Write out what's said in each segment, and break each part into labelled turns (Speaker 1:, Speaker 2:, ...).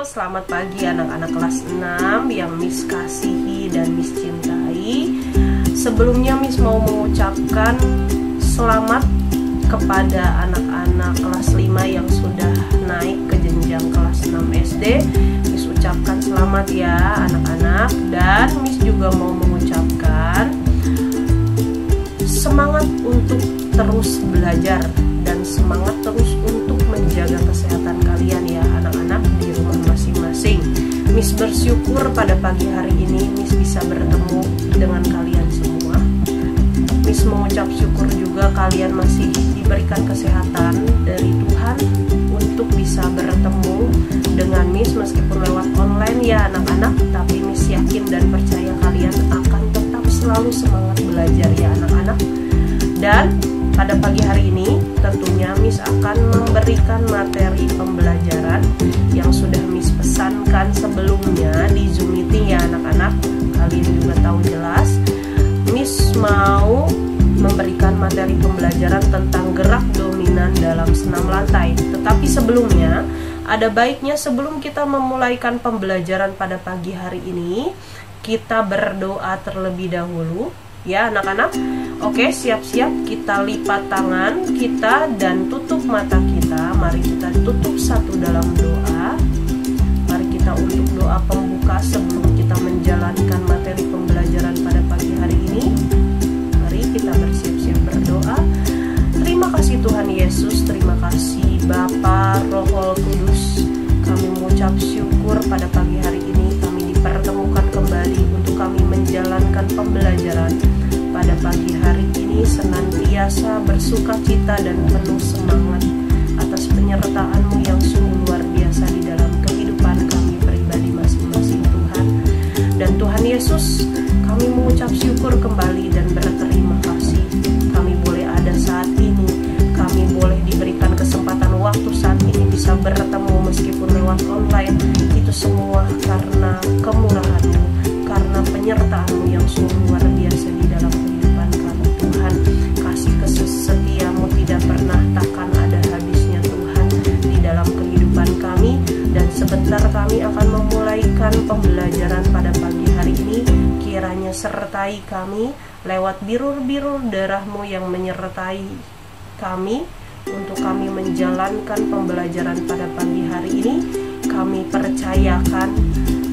Speaker 1: selamat pagi anak-anak kelas 6 yang Miss kasihi dan Miss cintai. Sebelumnya Miss mau mengucapkan selamat kepada anak-anak kelas 5 yang sudah naik ke jenjang kelas 6 SD. Miss ucapkan selamat ya anak-anak, dan Miss juga mau mengucapkan semangat untuk terus belajar dan semangat terus untuk menjaga kesehatan kalian ya anak-anak di rumah masing-masing. Miss bersyukur pada pagi hari ini Miss bisa bertemu dengan kalian semua. Miss mengucap syukur juga kalian masih diberikan kesehatan dari Tuhan untuk bisa bertemu dengan Miss meskipun lewat online ya anak-anak. Tapi Miss yakin dan percaya kalian akan tetap selalu semangat belajar ya anak-anak. Dan pada pagi hari ini tentunya Miss akan memberikan materi pembelajaran yang sudah Miss pesankan sebelumnya di Zoom meeting ya anak-anak. Kalian juga tahu jelas Miss mau memberikan materi pembelajaran tentang gerak dominan dalam senam lantai. Tetapi sebelumnya ada baiknya sebelum kita memulaikan pembelajaran pada pagi hari ini kita berdoa terlebih dahulu ya anak-anak. Oke, siap-siap, kita lipat tangan kita dan tutup mata kita. Mari kita tutup satu dalam doa. Mari kita untuk doa pembuka sebelum kita menjalankan materi pembelajaran pada pagi hari ini. Mari kita bersiap-siap berdoa. Terima kasih Tuhan Yesus, terima kasih Bapa Roh Kudus. Kami mengucap syukur pada pagi hari ini kami dipertemukan kembali untuk kami menjalankan pembelajaran. Pada pagi hari ini senantiasa bersuka cita dan penuh semangat atas penyertaan-Mu yang sungguh luar biasa di dalam kehidupan kami pribadi masing-masing Tuhan. Dan Tuhan Yesus, kami mengucap syukur kembali dan berterima kasih. Kami boleh ada saat ini, kami boleh diberikan kesempatan waktu saat ini bisa bertemu meskipun lewat online. Itu semua karena kemurahan-Mu, karena penyertaan-Mu yang sungguh luar biasa di dalam kehidupan kami Tuhan. Kasih setiamu tidak pernah takkan ada habisnya Tuhan di dalam kehidupan kami. Dan sebentar kami akan memulaikan pembelajaran pada pagi hari ini. Kiranya sertai kami lewat birur-birur darah-Mu yang menyertai kami untuk kami menjalankan pembelajaran pada pagi hari ini. Kami percayakan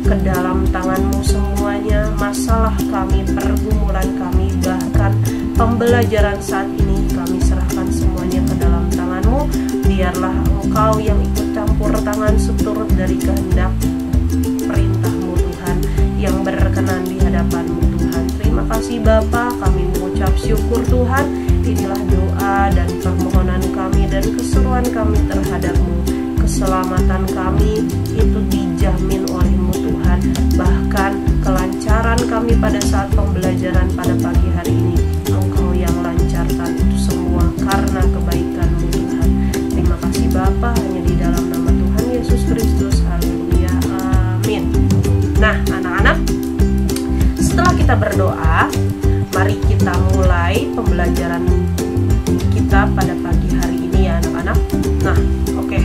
Speaker 1: ke dalam tangan-Mu semuanya, masalah kami, pergumulan kami, bahkan pembelajaran saat ini kami serahkan semuanya ke dalam tangan-Mu. Biarlah Engkau yang ikut campur tangan seturut dari kehendak perintah-Mu Tuhan, yang berkenan di hadapan-Mu Tuhan. Terima kasih Bapa, kami mengucap syukur Tuhan. Inilah doa dan permohonan kami dan keseruan kami terhadap-Mu. Keselamatan kami itu dijamin oleh-Mu Tuhan. Bahkan kelancaran kami pada saat pembelajaran pada pagi hari ini Engkau yang lancarkan itu semua karena kebaikan-Mu Tuhan. Terima kasih Bapa, hanya di dalam nama Tuhan Yesus Kristus. Haleluya, amin. Nah anak-anak, setelah kita berdoa, mari kita mulai pembelajaran kita pada pagi hari ini ya anak-anak. Nah oke.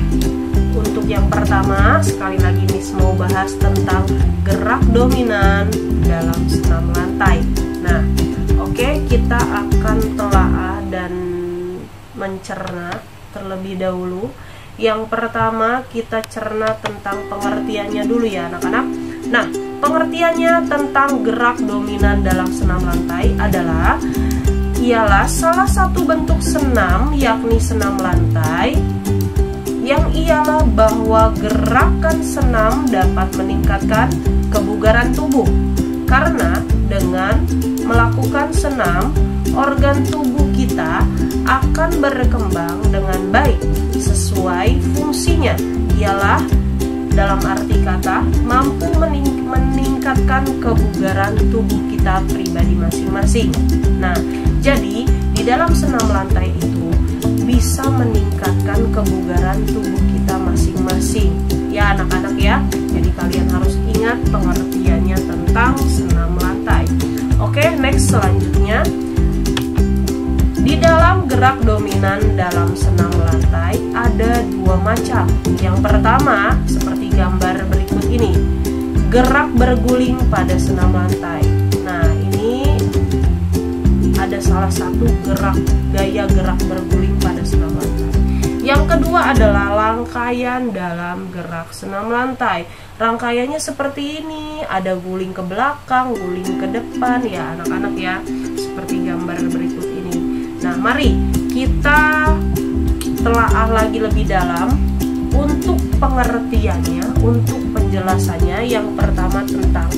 Speaker 1: Untuk yang pertama, sekali lagi Miss mau bahas tentang gerak dominan dalam senam lantai. Nah, oke, kita akan telaah dan mencerna terlebih dahulu. Yang pertama, kita cerna tentang pengertiannya dulu ya anak-anak. Nah, pengertiannya tentang gerak dominan dalam senam lantai adalah ialah salah satu bentuk senam, yakni senam lantai, yang ialah bahwa gerakan senam dapat meningkatkan kebugaran tubuh. Karena dengan melakukan senam, organ tubuh kita akan berkembang dengan baik sesuai fungsinya. Ialah dalam arti kata mampu meningkatkan kebugaran tubuh kita pribadi masing-masing. Nah, jadi di dalam senam lantai itu bisa meningkatkan kebugaran tubuh kita masing-masing ya anak-anak ya. Jadi kalian harus ingat pengertiannya tentang senam lantai. Oke, next, selanjutnya di dalam gerak dominan dalam senam lantai ada dua macam. Yang pertama seperti gambar berikut ini, gerak berguling pada senam lantai. Nah, ini ada salah satu gaya gerak berguling pada senam lantai. Yang kedua adalah rangkaian dalam gerak senam lantai. Rangkaiannya seperti ini, ada guling ke belakang, guling ke depan ya anak-anak ya, seperti gambar berikut ini. Nah, mari kita telaah lagi lebih dalam untuk pengertiannya, untuk penjelasannya. Yang pertama tentang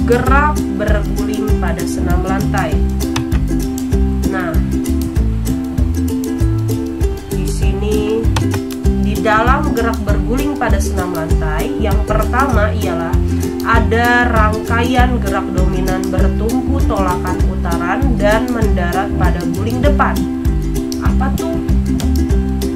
Speaker 1: gerak berguling pada senam lantai. Nah, dalam gerak berguling pada senam lantai, yang pertama ialah ada rangkaian gerak dominan bertumpu tolakan putaran dan mendarat pada guling depan. Apa tuh?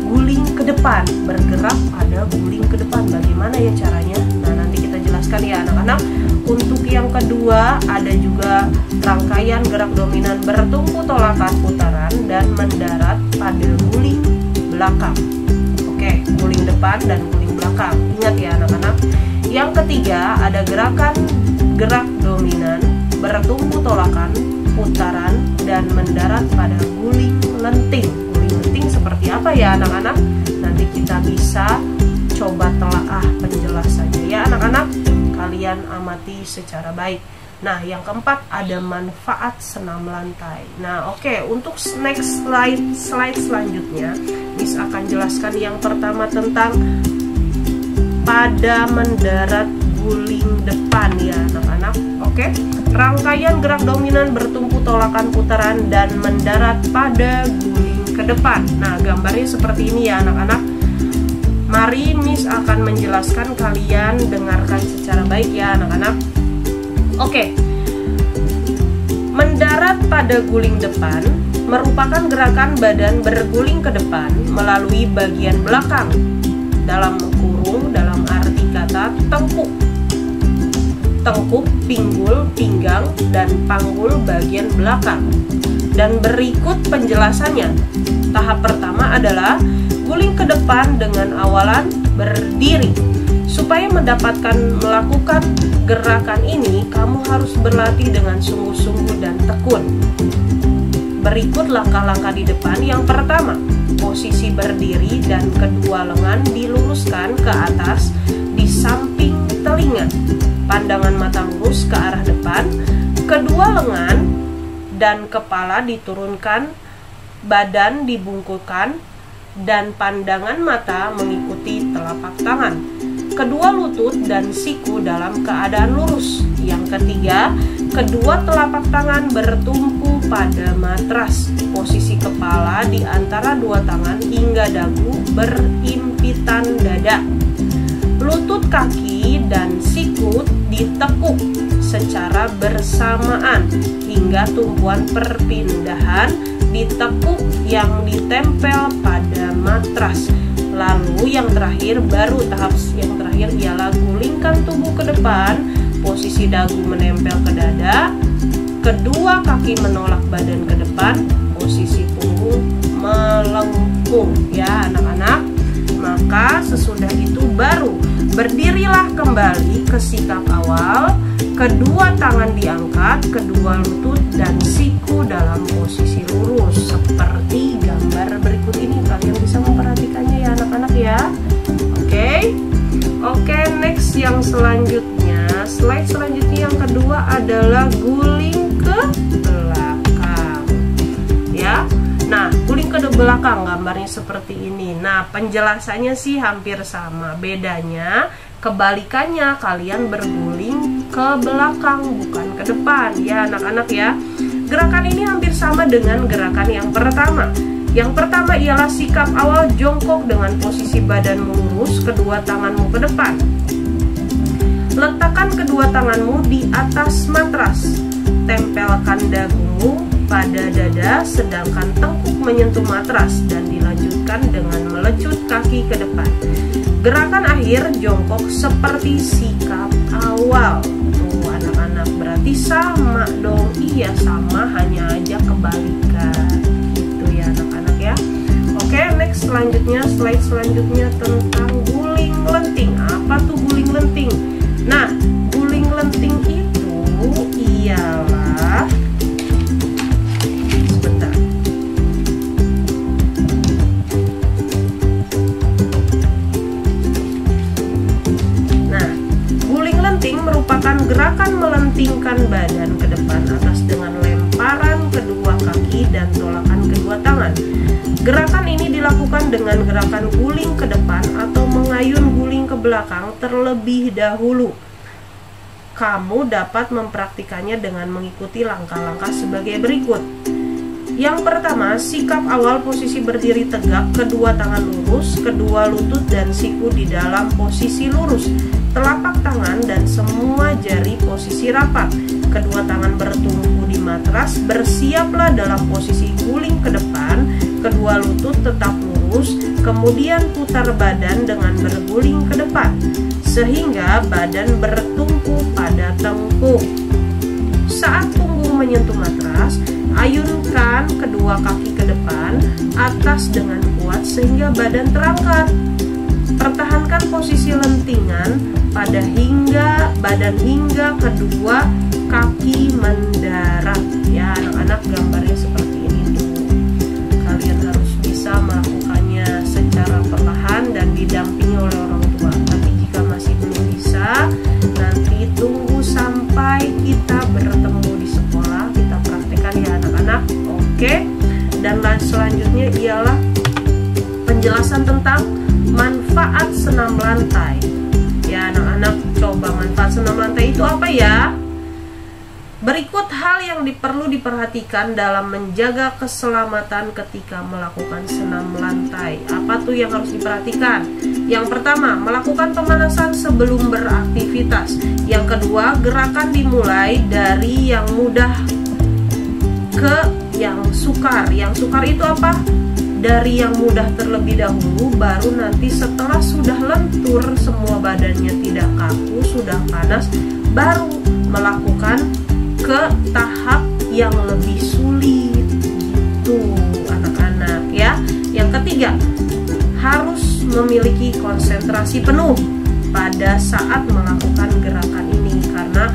Speaker 1: Guling ke depan, bergerak pada guling ke depan. Bagaimana ya caranya? Nah, nanti kita jelaskan ya anak-anak. Untuk yang kedua ada juga rangkaian gerak dominan bertumpu tolakan putaran dan mendarat pada guling belakang. Oke, guling depan dan guling belakang. Ingat ya anak-anak. Yang ketiga ada gerak dominan bertumpu tolakan putaran dan mendarat pada guling lenting. Guling lenting seperti apa ya anak-anak? Nanti kita bisa coba telaah penjelasannya ya anak-anak. Kalian amati secara baik. Nah, yang keempat ada manfaat senam lantai. Nah, oke, untuk next slide selanjutnya, Miss akan jelaskan yang pertama tentang pada mendarat guling depan ya anak-anak. Oke, rangkaian gerak dominan bertumpu tolakan putaran dan mendarat pada guling ke depan. Nah, gambarnya seperti ini ya anak-anak. Mari Miss akan menjelaskan, kalian dengarkan secara baik ya anak-anak. Oke, mendarat pada guling depan merupakan gerakan badan berguling ke depan melalui bagian belakang. Dalam kurung, dalam arti kata tengkuk, pinggul, pinggang, dan panggul bagian belakang. Dan berikut penjelasannya. Tahap pertama adalah guling ke depan dengan awalan berdiri. Supaya melakukan gerakan ini, kamu harus berlatih dengan sungguh-sungguh dan tekun. Berikut langkah-langkah di depan. Yang pertama, posisi berdiri dan kedua lengan diluruskan ke atas di samping telinga. Pandangan mata lurus ke arah depan. Kedua lengan dan kepala diturunkan, badan dibungkukkan, dan pandangan mata mengikuti telapak tangan. Kedua lutut dan siku dalam keadaan lurus. Yang ketiga, kedua telapak tangan bertumpu pada matras. Posisi kepala di antara dua tangan hingga dagu berhimpitan dada. Lutut kaki dan siku ditekuk secara bersamaan hingga tumpuan perpindahan ditekuk yang ditempel pada matras. Lalu yang terakhir, tahap yang terakhir ialah gulingkan tubuh ke depan, posisi dagu menempel ke dada, kedua kaki menolak badan ke depan, posisi punggung melengkung ya anak-anak. Maka sesudah itu baru berdirilah kembali ke sikap awal, kedua tangan diangkat, kedua lutut dan siku dalam posisi lurus seperti gambar berikut ini. Kalian bisa memperhatikannya ya anak-anak ya. Oke, next yang selanjutnya, slide selanjutnya yang kedua adalah guling ke belakang ya. Nah, guling ke belakang gambarnya seperti ini. Nah, penjelasannya sih hampir sama. Bedanya, kebalikannya, kalian berguling ke belakang bukan ke depan ya anak-anak ya. Gerakan ini hampir sama dengan gerakan yang pertama. Yang pertama ialah sikap awal jongkok dengan posisi badanmu lurus, kedua tanganmu ke depan. Letakkan kedua tanganmu di atas matras. Tempelkan dagumu pada dada sedangkan tengkuk menyentuh matras dan dilanjutkan dengan melecut kaki ke depan. Gerakan akhir jongkok seperti sikap awal. Tuh anak-anak, berarti sama dong. Iya sama, hanya aja kebalikan. Gitu ya anak-anak ya. Oke, next selanjutnya, slide selanjutnya tentang guling lenting. Apa tuh guling lenting? merupakan gerakan melentingkan badan ke depan atas dengan lemparan kedua kaki dan tolakan kedua tangan. Gerakan ini dilakukan dengan gerakan guling ke depan atau mengayun guling ke belakang terlebih dahulu. Kamu dapat mempraktikannya dengan mengikuti langkah-langkah sebagai berikut. Yang pertama, sikap awal posisi berdiri tegak, kedua tangan lurus, kedua lutut dan siku di dalam posisi lurus, telapak tangan dan semua jari posisi rapat, kedua tangan bertumpu di matras, bersiaplah dalam posisi guling ke depan, kedua lutut tetap lurus, kemudian putar badan dengan berguling ke depan, sehingga badan bertumpu pada tengkuk. Saat punggung menyentuh matras, ayunkan kedua kaki ke depan, atas dengan kuat sehingga badan terangkat. Pertahankan posisi lentingan pada badan hingga kedua kaki mendarat. Ya anak-anak, gambarnya seperti ini tuh. Kalian harus bisa melakukannya secara perlahan dan didampingi oleh orang tua. Tapi jika masih belum bisa, nanti tunggu sampai kita bertemu di sekolah, kita praktekkan ya anak-anak. Oke. Dan selanjutnya ialah penjelasan tentang manfaat senam lantai. Ya anak-anak, coba manfaat senam lantai itu apa ya? Berikut hal yang perlu diperhatikan dalam menjaga keselamatan ketika melakukan senam lantai. Apa tuh yang harus diperhatikan? Yang pertama, melakukan pemanasan sebelum beraktivitas. Yang kedua, gerakan dimulai dari yang mudah ke yang sukar. Yang sukar itu apa? Dari yang mudah terlebih dahulu, baru nanti setelah sudah lentur, semua badannya tidak kaku, sudah panas, baru melakukan ke tahap yang lebih sulit gitu anak-anak ya. Yang ketiga, harus memiliki konsentrasi penuh pada saat melakukan gerakan ini, karena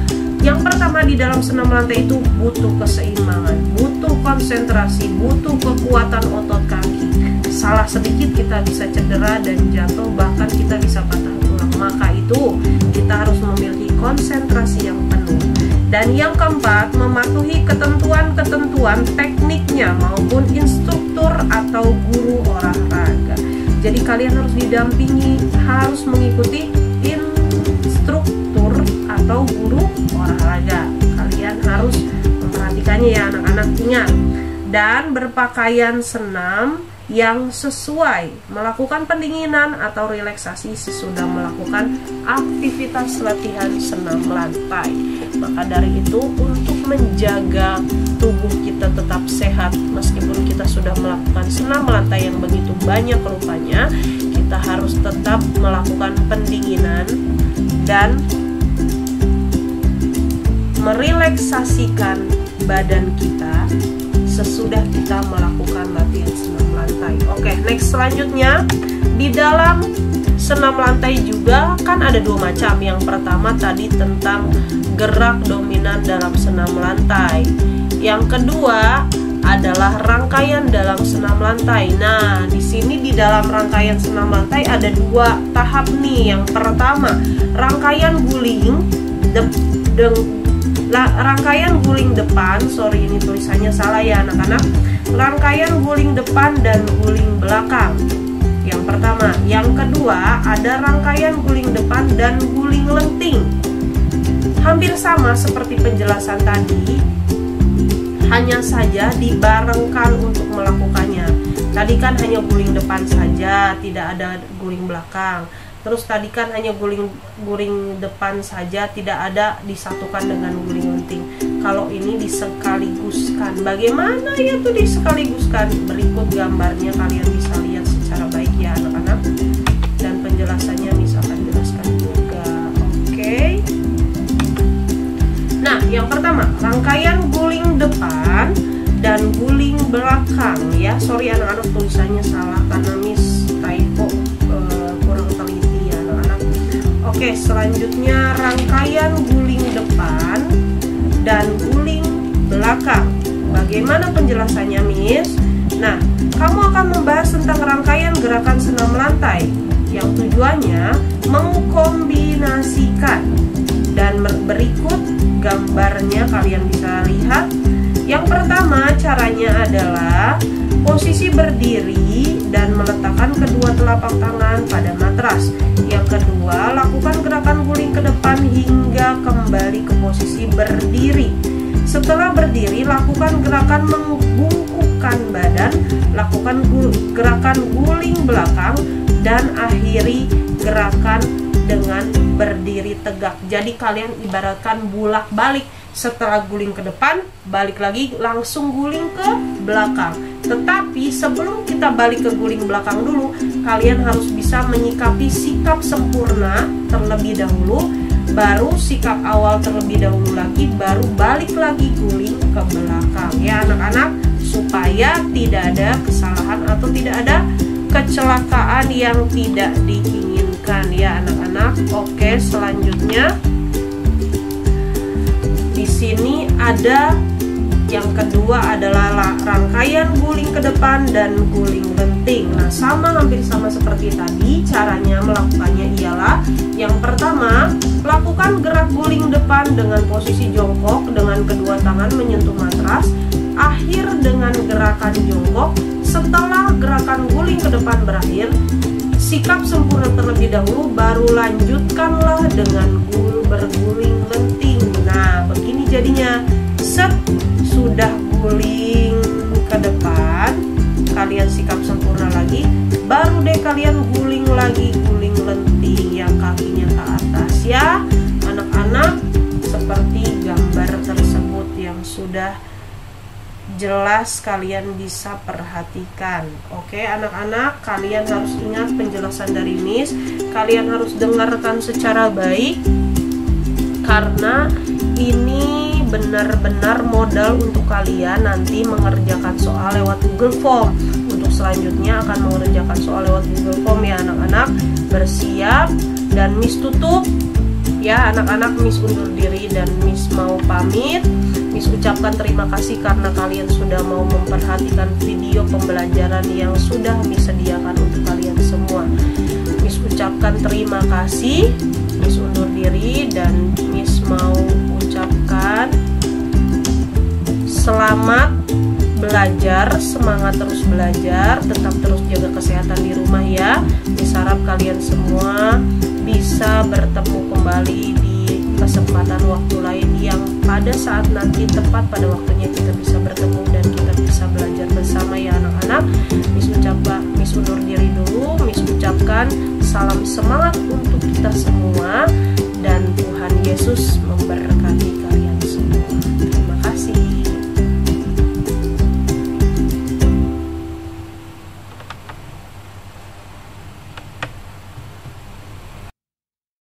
Speaker 1: yang pertama di dalam senam lantai itu butuh keseimbangan, butuh konsentrasi, butuh kekuatan otot kaki. Salah sedikit kita bisa cedera dan jatuh, bahkan kita bisa patah tulang. Maka itu kita harus memiliki konsentrasi yang penuh. Dan yang keempat, mematuhi ketentuan-ketentuan tekniknya maupun instruktur atau guru olahraga. Jadi kalian harus didampingi, harus mengikuti instruktur atau guru olahraga. Kalian harus memperhatikannya ya anak-anak, ingat. Dan berpakaian senam yang sesuai, melakukan pendinginan atau relaksasi sesudah melakukan aktivitas latihan senam lantai. Maka dari itu, untuk menjaga tubuh kita tetap sehat meskipun kita sudah melakukan senam lantai yang begitu banyak rupanya, kita harus tetap melakukan pendinginan dan merelaksasikan badan kita sesudah kita melakukan latihan senam lantai. Oke, next selanjutnya, di dalam senam lantai juga kan ada dua macam. Yang pertama tadi tentang gerak dominan dalam senam lantai. Yang kedua adalah rangkaian dalam senam lantai. Nah, di sini di dalam rangkaian senam lantai ada dua tahap nih. Yang pertama, rangkaian guling rangkaian guling depan, sorry ini tulisannya salah ya anak-anak. Rangkaian guling depan dan guling belakang. Yang pertama, yang kedua ada rangkaian guling depan dan guling lenting. Hampir sama seperti penjelasan tadi, hanya saja dibarengkan untuk melakukannya. Tadi kan hanya guling depan saja, tidak ada guling belakang. Terus tadi kan hanya guling depan saja, tidak ada disatukan dengan guling lenting. Kalau ini disekaliguskan. Bagaimana ya tuh disekaliguskan? Berikut gambarnya kalian bisa lihat secara baik ya anak-anak. Dan penjelasannya Miss akan jelaskan juga. Oke. Nah, yang pertama, rangkaian guling depan dan guling belakang ya. Sorry anak-anak, tulisannya salah karena Miss typo, kurang teliti ya anak-anak. Oke, selanjutnya rangkaian guling depan dan guling belakang. Bagaimana penjelasannya Miss? Nah, kamu akan membahas tentang rangkaian gerakan senam lantai yang tujuannya mengkombinasikan dan posisi berdiri dan meletakkan kedua telapak tangan pada matras. Yang kedua, lakukan gerakan guling ke depan hingga kembali ke posisi berdiri. Setelah berdiri, lakukan gerakan membungkukkan badan, lakukan gerakan guling belakang, dan akhiri gerakan dengan berdiri tegak. Jadi kalian ibaratkan bolak-balik. Setelah guling ke depan, balik lagi langsung guling ke belakang. Tetapi sebelum kita balik ke guling belakang dulu, kalian harus bisa menyikapi sikap sempurna terlebih dahulu, baru sikap awal terlebih dahulu lagi, baru balik lagi guling ke belakang ya anak-anak, supaya tidak ada kesalahan atau tidak ada kecelakaan yang tidak diinginkan ya anak-anak. Oke, selanjutnya di sini ada yang kedua adalah rangkaian guling ke depan dan guling lenting. Nah, hampir sama seperti tadi. Caranya melakukannya ialah yang pertama, lakukan gerak guling depan dengan posisi jongkok dengan kedua tangan menyentuh matras. Akhir dengan gerakan jongkok. Setelah gerakan guling ke depan berakhir, sikap sempurna terlebih dahulu, baru lanjutkanlah dengan berguling lenting. Nah, begini jadinya. Set, sudah guling ke depan, kalian sikap sempurna lagi, baru deh kalian guling lagi, guling lenting yang kakinya ke atas ya anak-anak, seperti gambar tersebut yang sudah jelas kalian bisa perhatikan. Oke anak-anak, kalian harus ingat penjelasan dari Miss, kalian harus dengarkan secara baik karena ini benar-benar modal untuk kalian nanti mengerjakan soal lewat Google Form. Untuk selanjutnya akan mengerjakan soal lewat Google Form ya anak-anak. Bersiap dan Miss tutup ya anak-anak. Miss undur diri dan Miss mau pamit. Miss ucapkan terima kasih karena kalian sudah mau memperhatikan video pembelajaran yang sudah Miss sediakan untuk kalian semua. Miss ucapkan terima kasih. Miss undur diri dan Miss mau ucapkan selamat belajar, semangat terus belajar, tetap terus jaga kesehatan di rumah ya. Miss harap kalian semua bisa bertemu kembali di kesempatan waktu lain yang pada saat nanti tepat pada waktunya kita bisa bertemu dan kita bisa belajar bersama ya anak-anak. Miss undur diri dulu. Miss ucapkan salam semangat untuk kita semua.